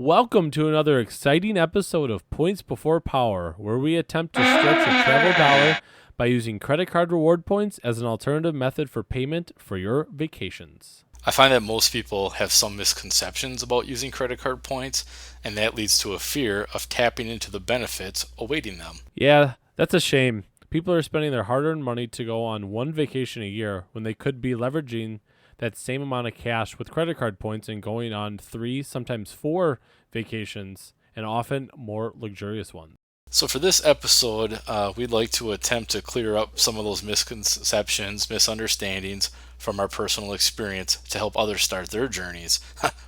Welcome to another exciting episode of Points Before Power, where we attempt to stretch a travel dollar by using credit card reward points as an alternative method for payment for your vacations. I find that most people have some misconceptions about using credit card points, and that leads to a fear of tapping into the benefits awaiting them. Yeah, that's a shame. People are spending their hard-earned money to go on one vacation a year when they could be leveraging that same amount of cash with credit card points and going on 3, sometimes 4 vacations, and often more luxurious ones. So for this episode, we'd like to attempt to clear up some of those misconceptions, misunderstandings from our personal experience to help others start their journeys,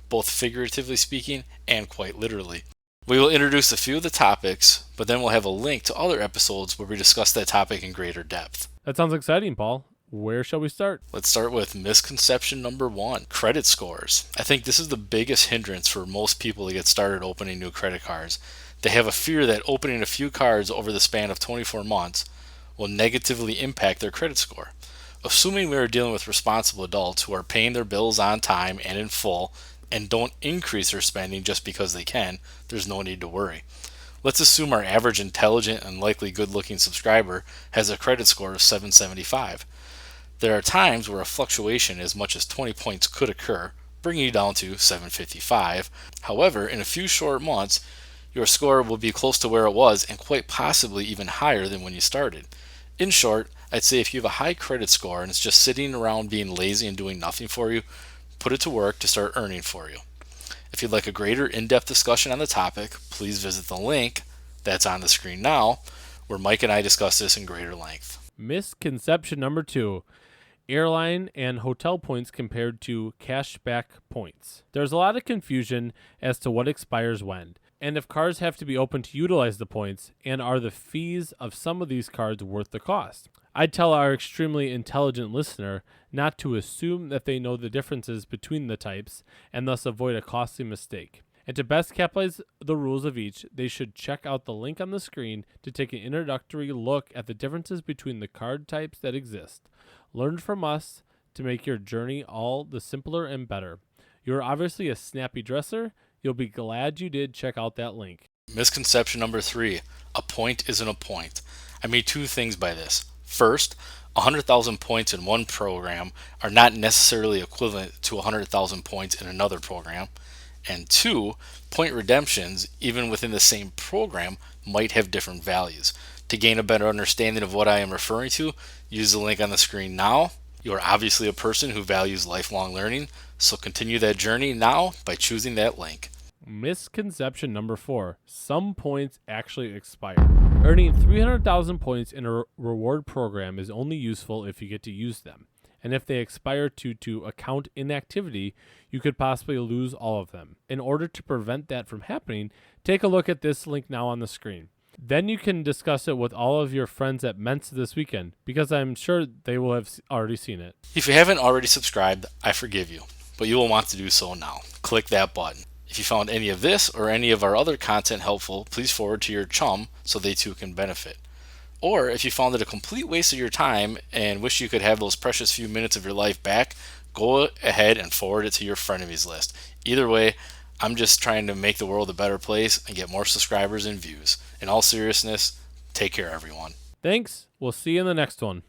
both figuratively speaking and quite literally. We will introduce a few of the topics, but then we'll have a link to other episodes where we discuss that topic in greater depth. That sounds exciting, Paul. Where shall we start? Let's start with misconception number 1, credit scores. I think this is the biggest hindrance for most people to get started opening new credit cards. They have a fear that opening a few cards over the span of 24 months will negatively impact their credit score. Assuming we are dealing with responsible adults who are paying their bills on time and in full and don't increase their spending just because they can, there's no need to worry. Let's assume our average intelligent and likely good-looking subscriber has a credit score of 775. There are times where a fluctuation as much as 20 points could occur, bringing you down to 755. However, in a few short months, your score will be close to where it was and quite possibly even higher than when you started. In short, I'd say if you have a high credit score and it's just sitting around being lazy and doing nothing for you, put it to work to start earning for you. If you'd like a greater in-depth discussion on the topic, please visit the link that's on the screen now, where Mike and I discuss this in greater length. Misconception number 2. Airline and hotel points compared to cashback points. There's a lot of confusion as to what expires when, and if cards have to be open to utilize the points, and are the fees of some of these cards worth the cost. I'd tell our extremely intelligent listener not to assume that they know the differences between the types and thus avoid a costly mistake. And to best capitalize the rules of each, they should check out the link on the screen to take an introductory look at the differences between the card types that exist. Learn from us to make your journey all the simpler and better. You're obviously a snappy dresser. You'll be glad you did check out that link. Misconception number 3, a point isn't a point. I mean 2 things by this. First, 100,000 points in one program are not necessarily equivalent to 100,000 points in another program. And 2, point redemptions, even within the same program, might have different values. To gain a better understanding of what I am referring to, use the link on the screen now. You are obviously a person who values lifelong learning, so continue that journey now by choosing that link. Misconception number 4. Some points actually expire. Earning 300,000 points in a reward program is only useful if you get to use them. And if they expire due to account inactivity, you could possibly lose all of them. In order to prevent that from happening, take a look at this link now on the screen. Then you can discuss it with all of your friends at Mensa this weekend, because I'm sure they will have already seen it. If you haven't already subscribed, I forgive you, but you will want to do so now. Click that button. If you found any of this or any of our other content helpful, please forward to your chum so they too can benefit. Or if you found it a complete waste of your time and wish you could have those precious few minutes of your life back, go ahead and forward it to your frenemies list. Either way, I'm just trying to make the world a better place and get more subscribers and views. In all seriousness, take care, everyone. Thanks. We'll see you in the next one.